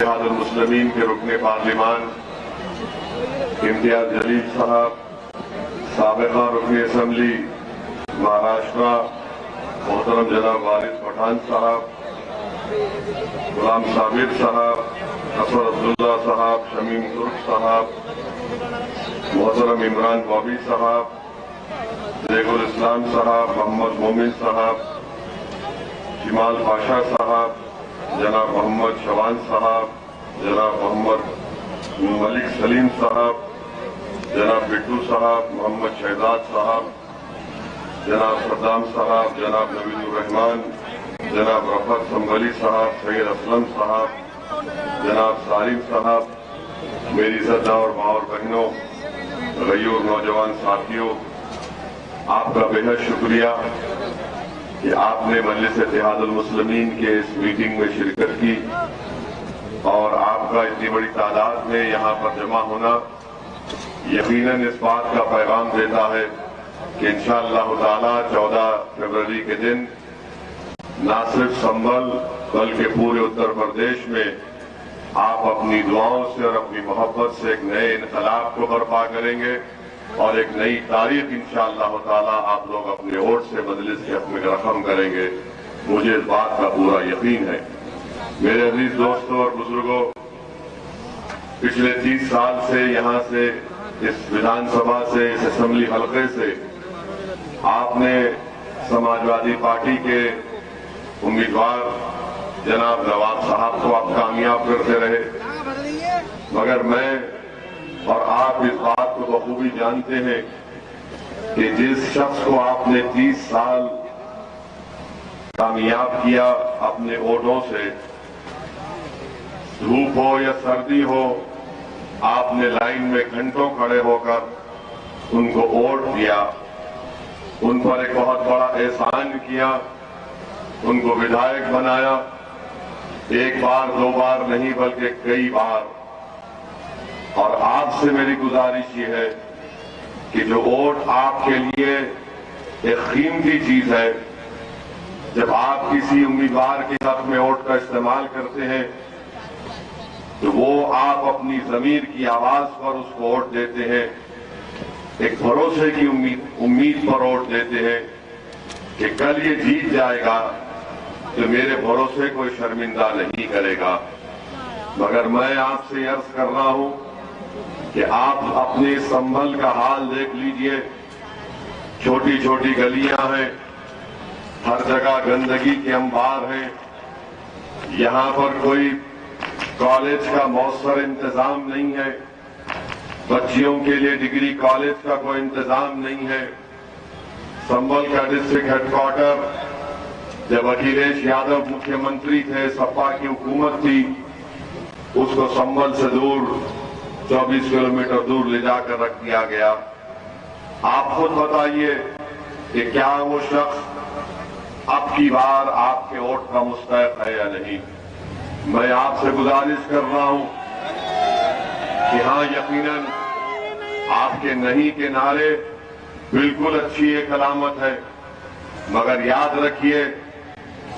اتحاد المسلمین کے رکن پارلیمان امتیاز جلیل صاحب، سابقہ رکن اسمبلی مہاراشٹرا محترم جناب وارث پٹھان صاحب، غلام صابر صاحب، اسد عبداللہ صاحب، شمیم ترک صاحب، محترم عمران بابی صاحب، ریگ الاسلام صاحب، محمد مومن صاحب، جمال پاشا صاحب، جناب محمد شوان صاحب، جناب محمد ملک سلیم صاحب، جناب بٹو صاحب، محمد شہزاد صاحب، جناب صدام صاحب، جناب نوید الرحمان، جناب رفعت سنبھلی صاحب، سید اسلم صاحب، جناب سالم صاحب، میری زدہ اور ماں اور بہنوں، غیور نوجوان ساتھیوں، آپ کا بے حد شکریہ کہ آپ نے مجلس اتحاد المسلمین کے اس میٹنگ میں شرکت کی اور آپ کا اتنی بڑی تعداد میں یہاں پر جمع ہونا یقیناً اس بات کا پیغام دیتا ہے کہ انشاءاللہ تعالی 14 فروری کے دن نہ صرف سنبھل بلکہ پورے اتر پردیش میں آپ اپنی دعاؤں سے اور اپنی محبت سے ایک نئے انقلاب کو برپا کریں گے اور ایک نئی تاریخ انشاءاللہ تعالی آپ لوگ اپنے ووٹ سے مجلس کے حق میں رقم کریں گے. مجھے اس بات کا پورا یقین ہے. میرے عزیز دوستوں اور بزرگوں، پچھلے 30 سال سے یہاں سے اس ویدھان سبھا سے، اس اسمبلی حلقے سے آپ نے سماجوادی پارٹی کے امیدوار جناب نواب صاحب کو آپ کامیاب کرتے رہے، مگر میں اور آپ اس بات کو بخوبی جانتے ہیں کہ جس شخص کو آپ نے 30 سال کامیاب کیا اپنے ووٹوں سے، دھوپ ہو یا سردی ہو، آپ نے لائن میں گھنٹوں کھڑے ہو کر ان کو ووٹ دیا، ان پر ایک بہت بڑا احسان کیا، ان کو ودھائک بنایا، ایک بار دو بار نہیں بلکہ کئی بار. اور آپ سے میری گزارش یہ ہے کہ جو ووٹ آپ کے لیے ایک قیمتی چیز ہے، جب آپ کسی امیدوار کے حق میں ووٹ کا استعمال کرتے ہیں تو وہ آپ اپنی ضمیر کی آواز پر اس کو ووٹ دیتے ہیں، ایک بھروسے کی امید پر ووٹ دیتے ہیں کہ کل یہ جیت جائے گا تو میرے بھروسے کو شرمندہ نہیں کرے گا. مگر میں آپ سے عرض کر رہا ہوں کہ آپ اپنے سنبھل کا حال دیکھ لیجئے. چھوٹی چھوٹی گلیاں ہیں، ہر جگہ گندگی کے انبار ہیں، یہاں پر کوئی کالج کا مؤثر انتظام نہیں ہے، بچیوں کے لیے ڈگری کالج کا کوئی انتظام نہیں ہے. سنبھل کا ڈسٹرکٹ ہیڈ کوارٹر جب اکھلیش یادو مکھیہ منتری تھے، سپا کی حکومت تھی، اس کو سنبھل سے دور 24 کلومیٹر دور لے جا کر رکھ دیا گیا. آپ خود بتائیے کہ کیا وہ شخص اب کی بار آپ کے ووٹ کا مستحق ہے یا نہیں؟ میں آپ سے گزارش کر رہا ہوں کہ ہاں یقیناً آپ کے نہیں کے نعرے بالکل اچھی ایک علامت ہے، مگر یاد رکھیے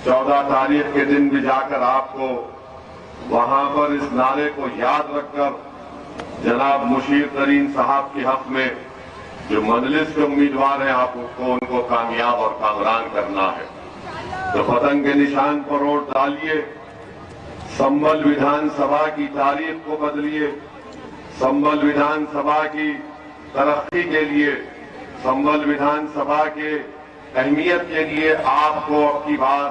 14 تاریخ کے دن بھی جا کر آپ کو وہاں پر اس نعرے کو یاد رکھ کر جناب مشیر ترین صاحب کے حق میں جو مجلس کے امیدوار ہیں آپ کو ان کو کامیاب اور کامران کرنا ہے. تو پتنگ کے نشان پر ووٹ ڈالیے، سنبھل ویدھان سبھا کی تاریخ کو بدلیے، سنبھل ویدھان سبھا کی ترقی کے لیے، سنبھل ویدھان سبھا کے اہمیت کے لیے آپ کو اب کی بار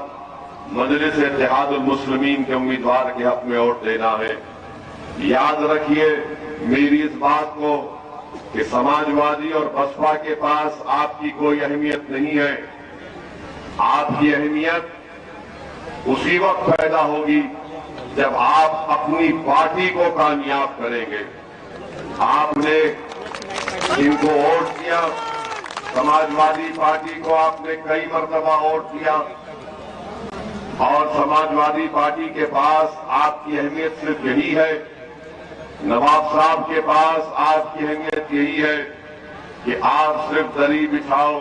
مجلس اتحاد المسلمین کے امیدوار کے حق میں ووٹ دینا ہے. یاد رکھیے میری اس بات کو کہ سماجوادی اور بسپا کے پاس آپ کی کوئی اہمیت نہیں ہے. آپ کی اہمیت اسی وقت پیدا ہوگی جب آپ اپنی پارٹی کو کامیاب کریں گے. آپ نے ان کو ووٹ دیا، سماجوادی پارٹی کو آپ نے کئی مرتبہ ووٹ دیا اور سماجوادی پارٹی کے پاس آپ کی اہمیت صرف یہی ہے، نواب صاحب کے پاس آپ کی اہمیت یہی ہے کہ آپ صرف دری بچھاؤ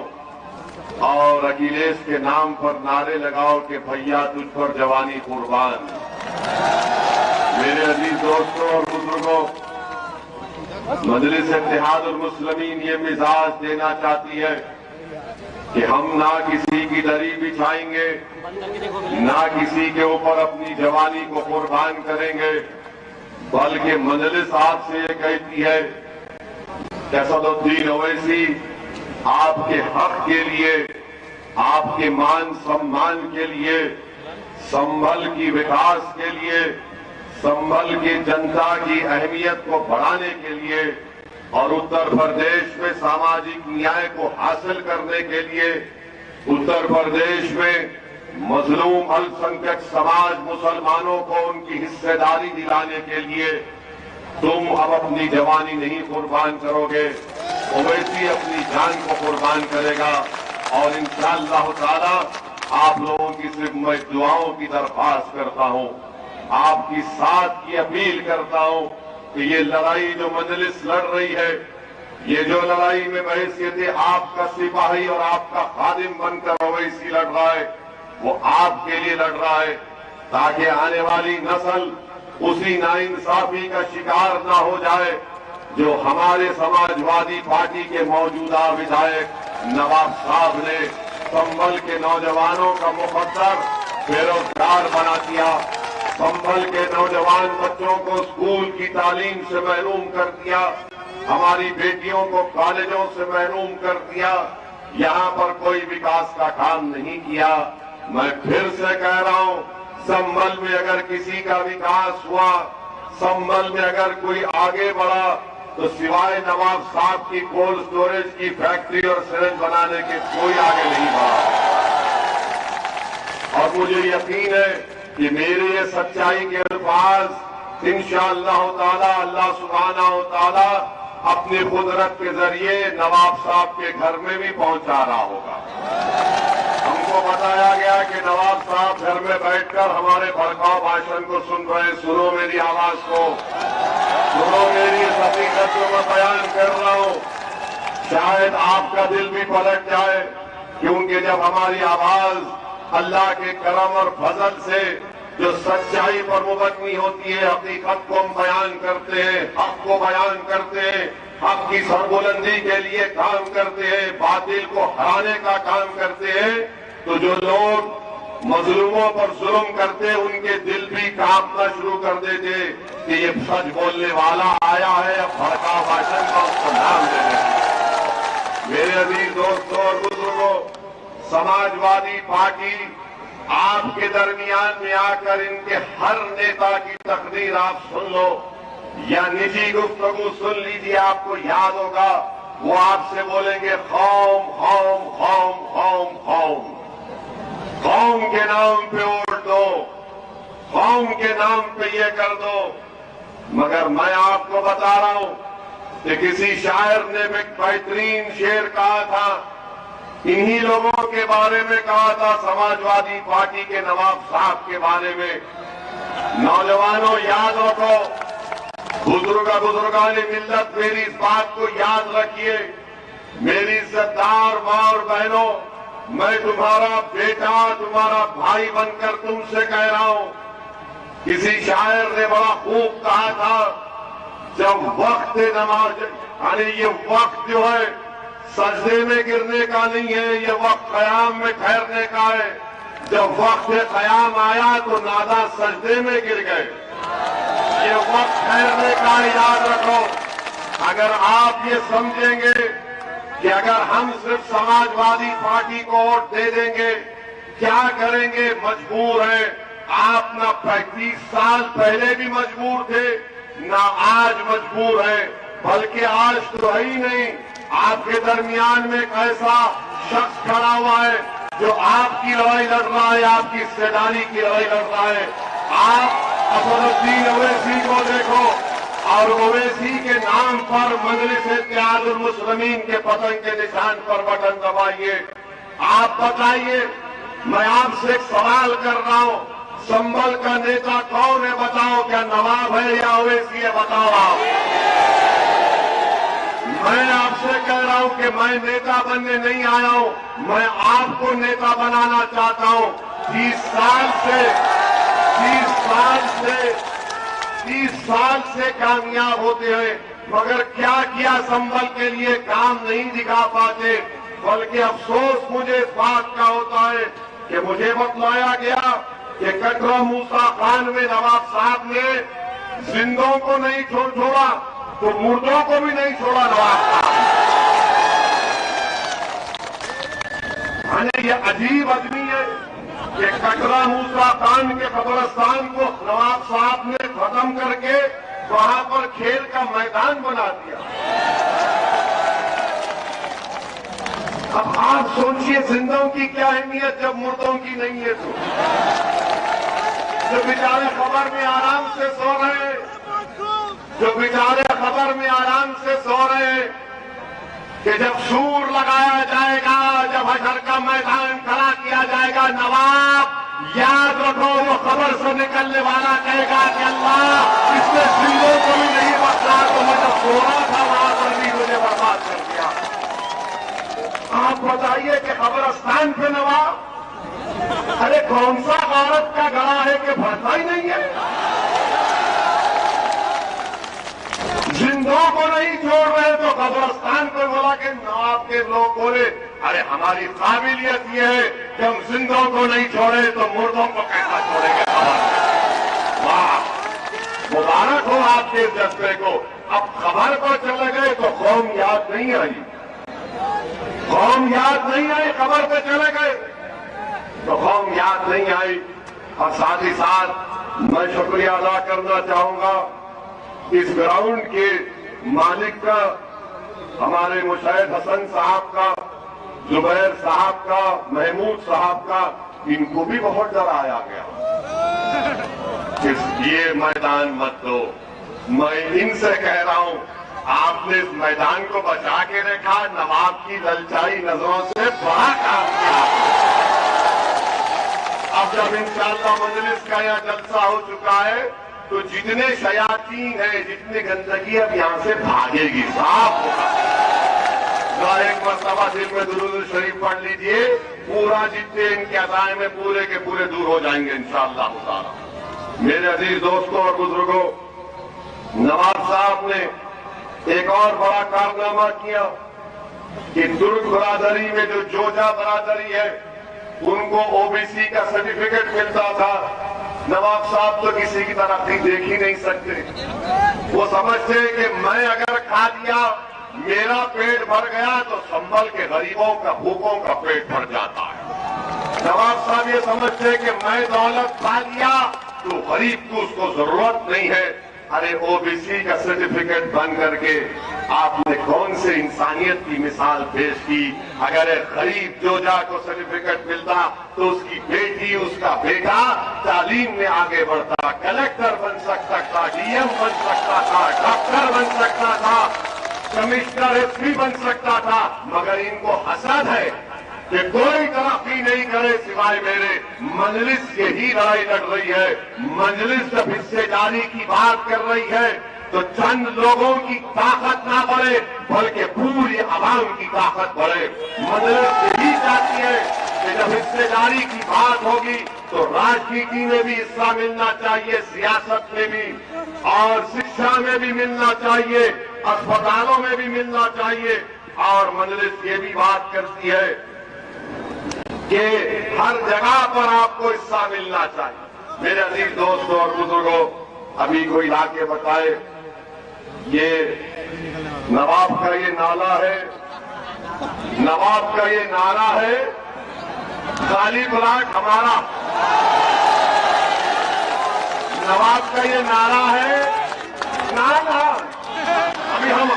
اور اکھلیش کے نام پر نعرے لگاؤ کہ بھیا تجھ پر جوانی قربان. मेरे अजीज दोस्तों और बुजुर्गों, मजलिस इत्तेहाद और मुस्लिमीन ये मिजाज देना चाहती है कि हम ना किसी की दरी बिछाएंगे, ना किसी के ऊपर अपनी जवानी को कुर्बान करेंगे, बल्कि मजलिस आपसे ये कहती है कि असदुद्दीन ओवैसी आपके हक के लिए, आपके मान सम्मान के लिए, संभल की विकास के लिए, संभल की जनता की अहमियत को बढ़ाने के लिए और उत्तर प्रदेश में सामाजिक न्याय को हासिल करने के लिए, उत्तर प्रदेश में मजलूम अल्पसंख्यक समाज मुसलमानों को उनकी हिस्सेदारी दिलाने के लिए तुम अब अपनी जवानी नहीं कुर्बान करोगे, ओवैसी अपनी जान को कुर्बान करेगा। और इंशाअल्लाह ताला आप लोगों की सिर्फ मैं दुआओं की दरख्वास्त करता हूं, आपकी साथ की अपील करता हूं कि ये लड़ाई जो मजलिस लड़ रही है, ये जो लड़ाई में बहैसियत आपका सिपाही और आपका खादिम बनकर ओवैसी लड़ रहा है, वो आपके लिए लड़ रहा है ताकि आने वाली नस्ल उसी नाइंसाफी का शिकार ना हो जाए जो हमारे समाजवादी पार्टी के मौजूदा विधायक नवाब साहब ने संभल के नौजवानों का मुकद्दर बेरोजगार बना दिया, संभल के नौजवान बच्चों को स्कूल की तालीम से महरूम कर दिया, हमारी बेटियों को कॉलेजों से महरूम कर दिया, यहाँ पर कोई विकास का काम नहीं किया। मैं फिर से कह रहा हूँ, संभल में अगर किसी का विकास हुआ, संभल में अगर कोई आगे बढ़ा, तो सिवाय नवाब साहब की कोल्ड स्टोरेज की फैक्ट्री और सिरेंज बनाने के कोई आगे नहीं बढ़ा। और मुझे यकीन है कि मेरे ये सच्चाई के अल्फाज इंशाअल्लाह ताला अल्लाह सुब्हानहू व तआला अपनी कुदरत के जरिए नवाब साहब के घर में भी पहुंचा रहा होगा। हमको बताया गया कि नवाब साहब घर में बैठकर हमारे भड़काऊ भाषण को सुन रहे हैं। सुनो मेरी आवाज को, सुनो मेरी हकीकत जो मैं बयान कर रहा हूं, शायद आपका दिल भी पलट जाए, क्योंकि जब हमारी आवाज अल्लाह के करम और फजल से जो सच्चाई पर मुबनी होती है, हकीकत को हम बयान करते हैं, हक को बयान करते हैं, हक की सरबुलंदी के लिए काम करते हैं, बातिल को हराने का काम करते हैं, तो जो लोग मजलूमों पर जुल्म करते उनके दिल भी कांपना शुरू कर देते कि ये सच बोलने वाला आया है, अब भड़काऊ भाषण का उसको नाम दे देते। मेरे अजीज दोस्तों और बुजुर्गों, समाजवादी पार्टी आपके दरमियान में आकर इनके हर नेता की तकरीर आप सुन लो या निजी गुफ्तगू सुन लीजिए, आपको याद होगा वो आपसे बोलेंगे कौम कौम कौम कौम कौम, कौम के नाम पे वोट दो, कौम के नाम पे ये कर दो। मगर मैं आपको बता रहा हूं कि किसी शायर ने एक बेहतरीन शेर कहा था, इन्हीं लोगों के बारे में कहा था, समाजवादी पार्टी के नवाब साहब के बारे में। नौजवानों याद रखो, बुजुर्गानी मिल्लत, मेरी इस बात को याद रखिए, मेरी इज्जतदार मां और बहनों, मैं तुम्हारा बेटा, तुम्हारा भाई बनकर तुमसे कह रहा हूं, किसी शायर ने बड़ा खूब कहा था, जब वक्त नमाज, यानी ये वक्त जो है सजदे में गिरने का नहीं है, ये वक्त कयाम में ठहरने का है। जब वक्त कयाम आया तो नादा सजदे में गिर गए, ये वक्त ठहरने का याद रखो। अगर आप ये समझेंगे कि अगर हम सिर्फ समाजवादी पार्टी को वोट दे देंगे, क्या करेंगे, मजबूर है आप, ना 35 साल पहले भी मजबूर थे, ना आज मजबूर है, बल्कि आज तो है ही नहीं, आपके दरमियान में एक ऐसा शख्स खड़ा हुआ है जो आपकी लड़ाई लड़ रहा है, आपकी हिस्सेदारी की लड़ाई लड़ रहा है। आप असदुद्दीन ओवैसी को देखो और ओवैसी के नाम पर मजलिस इत्तेहाद और मुस्लिमीन के पतन के निशान पर बटन दबाइए। आप बताइए, मैं आपसे एक सवाल कर रहा हूं, संभल का नेता कौन है बताओ, क्या नवाब है या ओवैसी है, बताओ आप। मैं आपसे कह रहा हूं कि मैं नेता बनने नहीं आया हूं, मैं आपको नेता बनाना चाहता हूं। 30 साल से 30 साल से कामयाब होते हैं, मगर क्या किया संभल के लिए काम नहीं दिखा पाते। बल्कि अफसोस मुझे इस बात का होता है कि मुझे बतलाया गया कि कटरा मूसा खान में नवाब साहब ने जिंदों को नहीं छोड़ा तो मुर्दों को भी नहीं छोड़ा नवाब साहब। ये अजीब आदमी है कि कटरा मूसा खान के कब्रिस्तान को नवाब साहब ने खत्म करके वहां पर खेल का मैदान बना दिया। अब आप सोचिए जिंदों की क्या अहमियत जब मुर्दों की नहीं है तो। जो बेचारे खबर में आराम से सो रहे हैं, जो बेचारे खबर में आराम से सो रहे हैं कि जब सूर लगाया जाएगा, जब हशर का मैदान खड़ा किया जाएगा, नवाब याद रखो वो खबर से निकलने वाला कहेगा कि अल्लाह इसने जिंदों को भी नहीं बचा तो मैं जब सो रहा था वहां पर भी मुझे बर्बाद कर दिया। आप बताइए कि कब्रिस्तान पे नवाब, अरे कौन सा औरत का गला है कि भरता ही नहीं है। जिंदों को नहीं छोड़ रहे तो कब्रिस्तान पर बोला कि नवाब के लोग बोले अरे हमारी काबिलियत ये है कि हम जिंदों को नहीं छोड़े तो मुर्दों को कैसा छोड़ेंगे। वाह, मुबारक हो आपके इस जज्बे को। अब खबर पर चले गए तो कौम याद नहीं आई, कौम याद नहीं आई। खबर पे चले गए तो कौम याद नहीं आई। और साथ ही साथ मैं शुक्रिया अदा करना चाहूंगा इस ग्राउंड के मालिक का, हमारे मुशाहिद हसन साहब का, जुबैर साहब का, महमूद साहब का। इनको भी बहुत डराया गया ये मैदान मत दो। मैं इनसे कह रहा हूं आपने इस मैदान को बचा के रखा, नवाब की ललचाई नजरों से बड़ा काम किया। अब जब इंशाअल्लाह मजलिस का यह जलसा हो चुका है तो जितने शयातीन है, जितनी गंदगी अब यहां से भागेगी, साफ होगा। एक मरतबा दिल में दुरूद शरीफ पढ़ लीजिए, पूरा जितने इनके अदाए में पूरे के पूरे दूर हो जाएंगे इंशाअल्लाह ताला। मेरे अजीज दोस्तों और बुजुर्गों, नवाब साहब ने एक और बड़ा कारनामा किया कि दुर्ग बरादरी में जो जोजा बरादरी है उनको ओबीसी का सर्टिफिकेट मिलता था। नवाब साहब तो किसी की तरक्की देख ही नहीं सकते। वो समझते कि मैं अगर खा लिया, मेरा पेट भर गया तो संभल के गरीबों का, भूखों का पेट भर जाता है। नवाब साहब ये समझते कि मैं दौलत खा लिया तो गरीब को उसको जरूरत नहीं है। अरे ओबीसी का सर्टिफिकेट बन करके आपने कौन से इंसानियत की मिसाल पेश की। अगर एक गरीब जोजा को सर्टिफिकेट मिलता तो उसकी बेटी, उसका बेटा तालीम में आगे बढ़ता, कलेक्टर बन सकता था, डीएम बन सकता था, डॉक्टर बन सकता था, कमिश्नर एसपी बन सकता था। मगर इनको हसद है कि कोई तरक्की नहीं करे सिवाय मेरे। मजलिस यही लड़ाई लड़ रही है। मजलिस जब हिस्सेदारी की बात कर रही है तो चंद लोगों की ताकत ना बढ़े बल्कि पूरी आवाम की ताकत बढ़े। मजलिस यही चाहती है कि जब हिस्सेदारी की बात होगी तो राजनीति में भी हिस्सा मिलना चाहिए, सियासत में भी, और शिक्षा में भी मिलना चाहिए, अस्पतालों में भी मिलना चाहिए। और मजलिस ये भी बात करती है कि हर जगह पर आपको हिस्सा मिलना चाहिए। मेरे अजीज दोस्तों और बुजुर्गों, अभी कोई लाके बताए ये नवाब का ये नाला है, नवाब का ये नारा है, खाली प्लाट हमारा। नवाब का ये नारा है, नारा अभी हम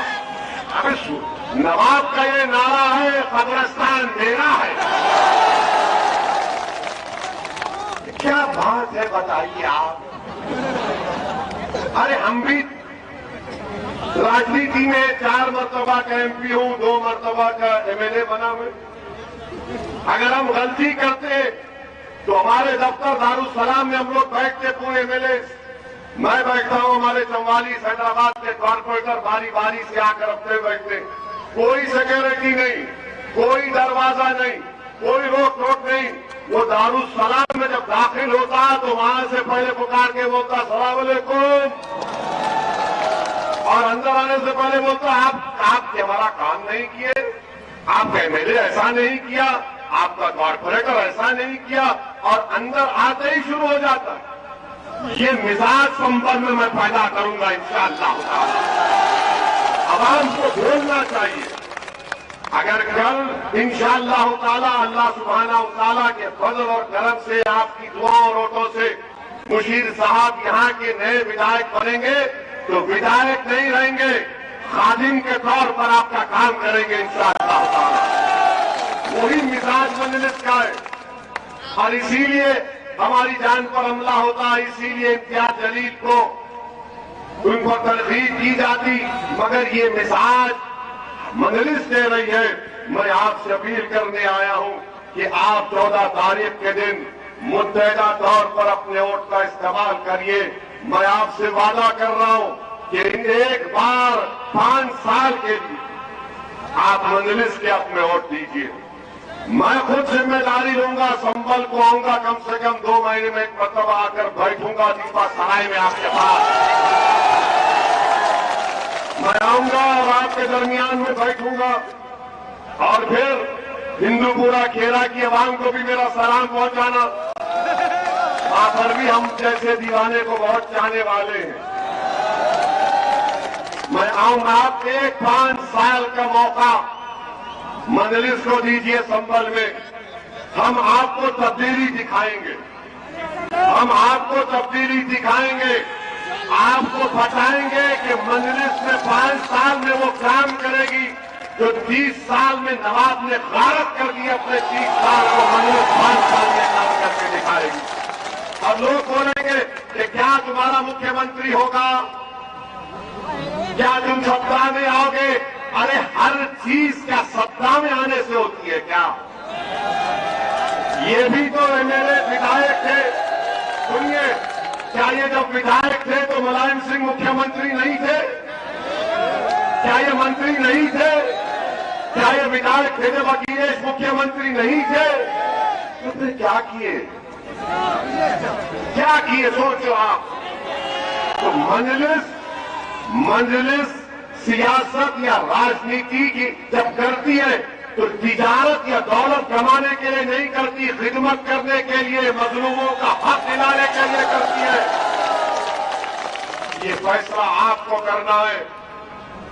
नवाब का ये नारा है, कब्रिस्तान मेरा है। क्या बात है बताइए आप। अरे हम भी राजनीति में 4 मरतबा का एमपी हूं, 2 मरतबा का एमएलए बना हुए। अगर हम गलती करते तो हमारे दफ्तर दारुसलाम में हम लोग बैठते, पूरे एमएलए, मैं बैठता हूं, हमारे 44 हैदराबाद के कॉर्पोरेटर बारी बारी से आकर अपने बैठते। कोई सिक्योरिटी नहीं, कोई दरवाजा नहीं, कोई रोक टोक नहीं। वो दारुसलाम में जब दाखिल होता तो वहां से पहले पुकार के बोलता अस्सलाम वालेकुम, اور اندر آنے سے پہلے بولتا آپ ہمارا کام نہیں کیے، آپ کا MLA ایسا نہیں کیا، آپ کا کارپوریٹر ایسا نہیں کیا، اور اندر آتے ہی شروع ہو جاتا ہے۔ یہ مزاج سنبل میں پیدا کروں گا انشاءاللہ تعالی۔ عوام کو بولنا چاہیے۔ اگر کل انشاءاللہ تعالی اللہ سبحانہ وتعالی کے فضل اور کرم سے آپ کی دعاؤں اور ووٹوں سے مشیر صاحب یہاں کے نئے ودھائک بنیں گے تو ودھائک نہیں رہیں گے، خادم کے طور پر آپ کا کام کریں گے انشاءاللہ تعالی۔ وہی مزاج مجلس کا ہے، اور اسی لیے ہماری جان پر حملہ ہوتا ہے، اسی لیے امتیاز جلیل کو ان کو ترغیب کی جاتی، مگر یہ مزاج مجلس دے رہی ہے۔ میں آپ سے اپیل کرنے آیا ہوں کہ آپ 14 تاریخ کے دن متحدہ طور پر اپنے ووٹ کا استعمال کریے۔ میں آپ سے وعدہ کر رہا ہوں کہ ایک بار 5 سال کے لیے آپ مجلس کے حق میں ووٹ دیجیے۔ میں خود ذمہ داری لوں گا، سنبل کو آؤں گا، کم سے کم 2 مہینے میں ایک مرتبہ آ کر بیٹھوں گا دیپا سرائے میں آپ کے پاس۔ میں آؤں گا اور آپ کے درمیان میں بیٹھوں گا، اور پھر ہندو پورا کھیرا کی عوام کو بھی میرا سلام پہنچانا۔ وہاں پر بھی ہم جیسے دیوانے کو بہت چاہنے والے ہیں۔ میں آؤں گا، آپ ایک 5 سال کا موقع مجلس کو دیجیے سنبل میں، ہم آپ کو تبدیلی دکھائیں گے، ہم آپ کو تبدیلی دکھائیں گے، آپ کو بتائیں گے کہ مجلس میں 5 سال میں وہ کام کرے گی جو 30 سال میں نواب نے غارت کر دی، اپنے 30 سال کو مجلس 5 سال میں کام کر کے دکھائے گی۔ اور لوگ بولیں گے کہ کیا تمہارا مکھیہ منتری ہوگا، کیا تم ستا میں آؤ گے؟ ارے ہر چیز کیا ستا میں آنے سے ہوتی ہے کیا؟ یہ بھی تو میرے ودھائک تھے، سنیے، کیا یہ جب ودھائک تھے تو ملائم سنگھ مکھیہ منتری نہیں تھے؟ کیا یہ منتری نہیں تھے؟ کیا یہ ودھائک تھے جب اکھلیش مکھیہ منتری نہیں تھے؟ تو پھر کیا کیے؟ کیا کیے سوچو آپ۔ تو مجلس سیاست یا راجنیتی کی جب کرتی ہے تو تجارت یا دولت کمانے کے لیے نہیں کرتی، خدمت کرنے کے لیے، مظلوموں کا حق دلانے کے لیے کرتی ہے۔ یہ فیصلہ آپ کو کرنا ہے۔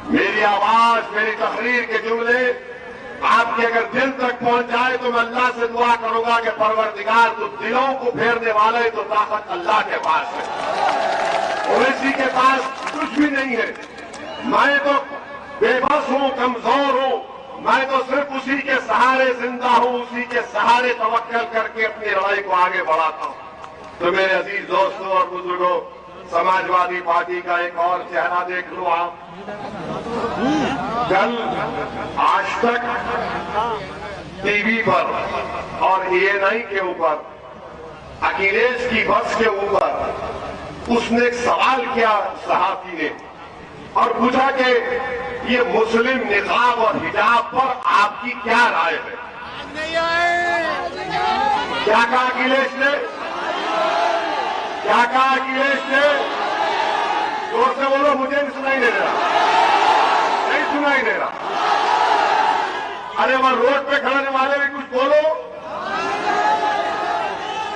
میری آواز، میری تقریر کے جملے آپ کے اگر دل تک پہنچ جائے تو میں اللہ سے دعا کروں گا کہ پروردگار تو دلوں کو پھیرنے والے تو طاقت اللہ کے پاس ہے، اویسی کے پاس کچھ بھی نہیں ہے۔ میں تو بے بس ہوں، کمزور ہوں، میں تو صرف اسی کے سہارے زندہ ہوں، اسی کے سہارے توکل کر کے اپنی لڑائی کو آگے بڑھاتا ہوں۔ تو میرے عزیز دوستوں اور بزرگوں، سماجوادی پارٹی کا ایک اور چہرہ دیکھ لو آپ۔ کل آج تک ٹی وی پر اور ANI کے اوپر، اکھلیش کی بس کے اوپر اس نے ایک سوال کیا صحافی نے، اور پوچھا کہ یہ مسلم نقاب اور حجاب پر آپ کی کیا رائے ہے؟ کیا کہا اکھلیش نے؟ کیا کہا اکھلیش نے؟ زور سے بولو، مجھے نہیں سنائی دے رہا، نہیں سنائی دے رہا۔ ارے وہاں روڈ پہ کھڑنے والے بھی کچھ بولو۔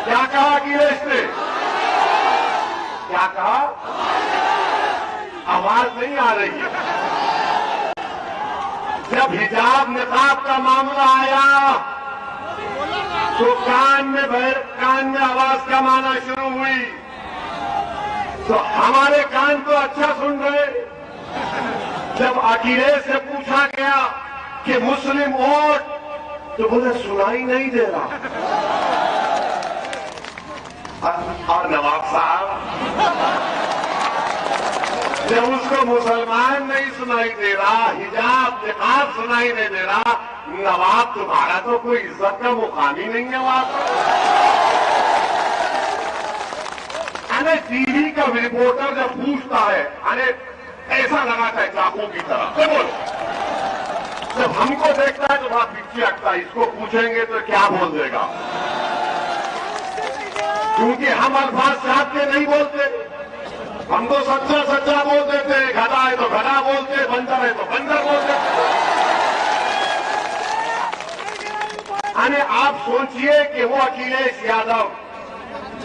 کیا کہا اکھلیش نے؟ کیا کہا؟ آواز نہیں آ رہی ہے۔ جب حجاب نقاب کا معاملہ آیا تو کان میں آواز کم آنا شروع ہوئی، تو ہمارے کان تو اچھا سن رہے۔ جب اکھلیش سے پوچھا گیا کہ مسلم ووٹ، تو بولے سنائی نہیں دے رہا۔ اور نواب صاحب جب اس کو مسلمان نہیں سنائی دے رہا، حجاب نقاب سنائی نہیں دے رہا، نواب تمہارا تو کوئی عزت کا مقام ہی نہیں ہے وہاں پر۔ ٹی وی کا رپورٹر جب پوچھتا ہے، ایسا لگاتا ہے چاقو کی طرح، جب ہم کو دیکھتا ہے تو وہاں پیچھے ہٹتا ہے، اس کو پوچھیں گے تو کیا بول دے گا؟ کیونکہ ہم الفاظ چاہتے نہیں بولتے، ہم تو سچا سچا بول دیتے ہیں، گھٹا ہے تو तो बंदर बोलते हैं। यानी आप सोचिए कि वो अखिलेश यादव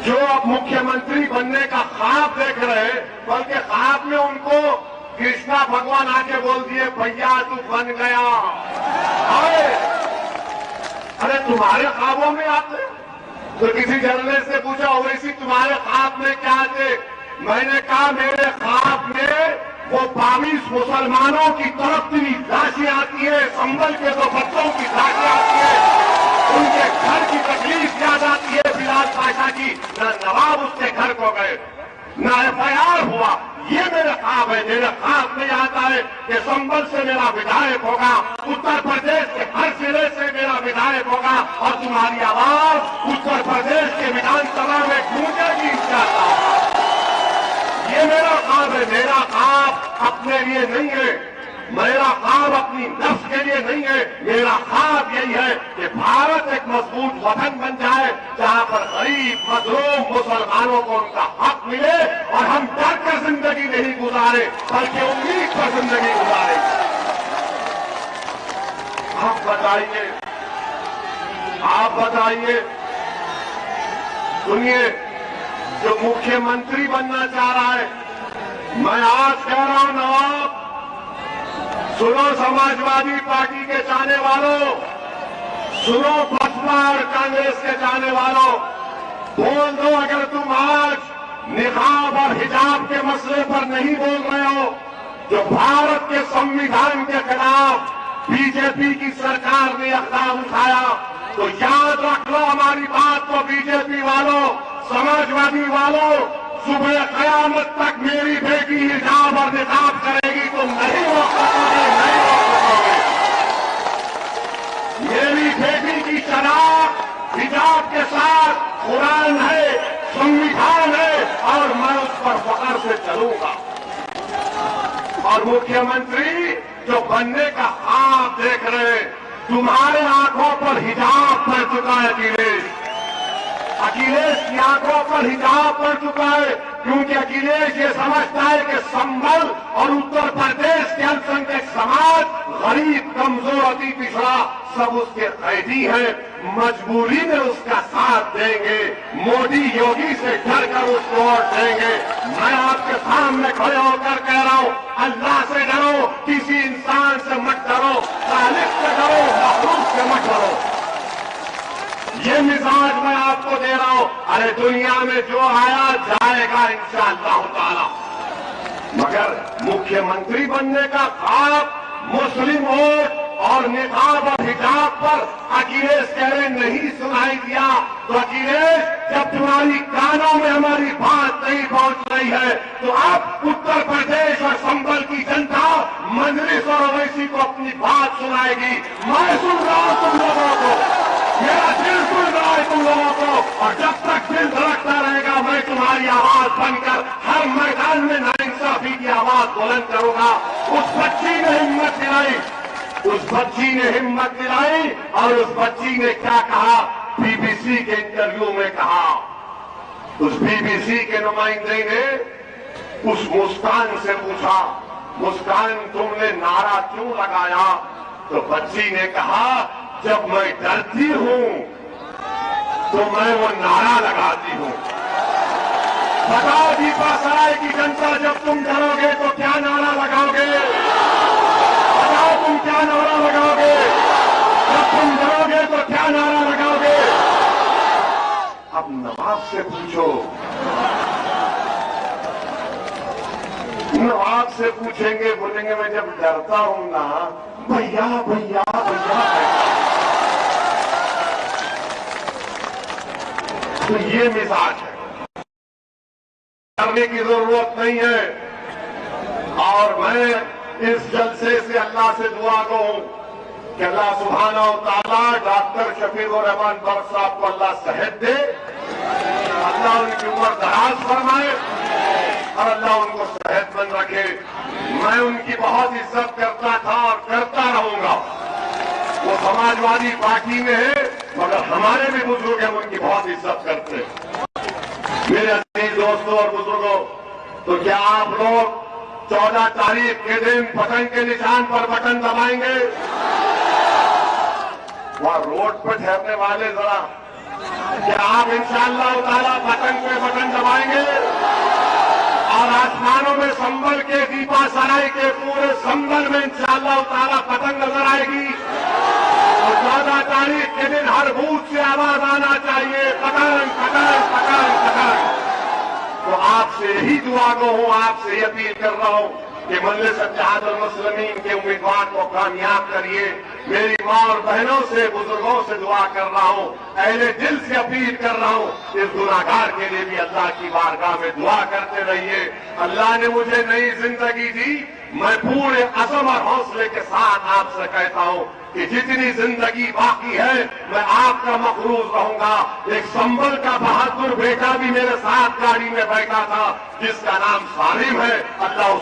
जो अब मुख्यमंत्री बनने का ख्वाब देख रहे हैं, बल्कि ख्वाब में उनको कृष्णा भगवान आके बोल दिए भैया तू बन गया। अरे तुम्हारे ख्वाबों में आते? तो किसी जर्नलिस्ट से पूछा ओवैसी तुम्हारे ख्वाब में क्या आते? मैंने कहा मेरे ख्वाब में वो 22 मुसलमानों की तड़पती लाशें आती है, संभल के 2 बच्चों की लाशें आती है, उनके घर की तकलीफ याद आती है बिलाल पाशा की। न नवाब उसके घर को गए, न एफआईआर हुआ। ये मेरा ख्वाब है। मेरे ख्वाब में आता है कि संभल से मेरा विधायक होगा, उत्तर प्रदेश के हर जिले से मेरा विधायक होगा और तुम्हारी आवाज उत्तर प्रदेश के विधानसभा में गूंजेगी इंशाअल्लाह। ये मेरा ख्वाब है। मेरा ख्वाब अपने लिए नहीं है, मेरा ख्वाब अपनी नफ्स के लिए नहीं है। मेरा ख्वाब यही है कि भारत एक मजबूत वतन बन जाए जहां पर गरीब मजलूम मुसलमानों को उनका हक मिले और हम डर कर जिंदगी नहीं गुजारे बल्कि उम्मीद पर जिंदगी गुजारे। आप बताइए, सुनिए, जो मुख्यमंत्री बनना चाह रहा है, मैं आज कह रहा हूं नवाब, सुनो समाजवादी पार्टी के चाहने वालों, सुनो बसपा और कांग्रेस के चाहने वालों, बोल दो अगर तुम आज निकाब और हिजाब के मसले पर नहीं बोल रहे हो, जो भारत के संविधान के खिलाफ बीजेपी की सरकार ने इक़दाम उठाया, तो याद रख लो हमारी बात को। बीजेपी वालों, समाजवादी वालों, सुबह कयामत तक मेरी बेटी हिजाब और निकाब करेगी, तुम नहीं रोक सकोगे, नहीं रोक सकोगे। मेरी बेटी की शराब हिजाब के साथ कुरान है, संविधान है और मैं उस पर फख्र से चलूंगा। और मुख्यमंत्री जो बनने का ख्वाब देख रहे, तुम्हारे आंखों पर हिजाब पड़ चुका है अखिलेश की आंखों पर हिजाब पड़ चुका है, क्योंकि अखिलेश ये समझता है कि संभल और उत्तर प्रदेश के अल्पसंख्यक समाज गरीब, कमजोर, अति पिछड़ा सब उसके कैदी हैं, मजबूरी में उसका साथ देंगे, मोदी योगी से डर कर उसको वोट देंगे। मैं आपके सामने खड़े होकर कह रहा हूं, अल्लाह से डरो, किसी इंसान से मत डरो, खालिक से डरो, मखलूक से मत डरो। ये मिजाज मैं आपको दे रहा हूं। अरे दुनिया में जो आया जाएगा इंशाअल्लाह ताला, मगर मुख्यमंत्री बनने का ख्वाब मुस्लिम वोट और निकाब और हिजाब पर अखिलेश कह रहे नहीं सुनाई दिया। तो अखिलेश, जब तुम्हारी कानों में हमारी बात नहीं पहुंच रही है, तो अब उत्तर प्रदेश और संभल की जनता मजलिस और ओवैसी को अपनी बात सुनाएगी। मैं सुन रहा हूं तुम लोगों को, मेरा दिल सुन रहा है तुम लोगों को, और जब तक दिल धड़कता रहेगा मैं तुम्हारी आवाज बनकर हर मैदान में नाइंसाफी की आवाज बुलंद करूंगा। उस बच्ची ने हिम्मत दिलाई, उस बच्ची ने हिम्मत दिलाई और उस बच्ची ने क्या कहा, बीबीसी के इंटरव्यू में कहा, उस बीबीसी के नुमाइंदे ने उस मुस्कान से पूछा, मुस्कान तुमने नारा क्यों लगाया? तो बच्ची ने कहा, जब मैं डरती हूं तो मैं वो नारा लगाती हूं। बताओ दीपासराय की जनता, जब तुम डरोगे तो क्या नारा लगाओगे? बताओ तुम क्या नारा लगाओगे? जब तुम डरोगे तो क्या नारा लगाओगे? अब नवाब से पूछो, नवाब से पूछेंगे, बोलेंगे मैं जब डरता हूं ना, भैया भैया भैया। तो ये मिजाज है, करने की जरूरत नहीं है। और मैं इस जलसे से अल्लाह से दुआ करूं कि अल्लाह सुब्हाना व तआला डॉक्टर शफीकुर रहमान बख्श साहब को अल्लाह सेहत दे, अल्लाह उनकी उम्र दराज फरमाए और अल्लाह उनको सेहतमंद रखे। मैं उनकी बहुत इज्जत करता था और करता रहूंगा। वो समाजवादी पार्टी में है, मगर हमारे भी बुजुर्ग हम उनकी बहुत इज्जत करते हैं। मेरे अजीज दोस्तों और बुजुर्गों, तो क्या आप लोग 14 तारीख के दिन पतंग के निशान पर बटन दबाएंगे। वहां रोड पर ठहरने वाले जरा, क्या आप इंशाअल्लाह ताला पतंग पे बटन दबाएंगे? और आसमानों में संभल के दीपा सराय के पूरे संभल में इंशाअल्लाह ताला पतंग नजर आएगी। और 14 तारीख के दिन हर बूथ से आवाज आना चाहिए, पतंग पतंग पतंग पतंग। तो आपसे यही दुआ को हूं, आपसे यही अपील कर रहा हूं कि मजलिस इत्तेहादुल मुस्लिमीन के उम्मीदवार को कामयाब करिए। मेरी मां और बहनों से, बुजुर्गों से दुआ कर रहा हूं, अहले दिल से अपील कर रहा हूं, इस गुनाहगार के लिए भी अल्लाह की बारगाह में दुआ करते रहिए। अल्लाह ने मुझे नई जिंदगी दी, मैं पूरे अज़म और हौसले के साथ आपसे कहता हूं कि जितनी जिंदगी बाकी है मैं आपका मखरूज रहूंगा। एक संभल का बहादुर बेटा भी मेरे साथ गाड़ी में बैठा था, जिसका नाम सालिम है। अल्लाह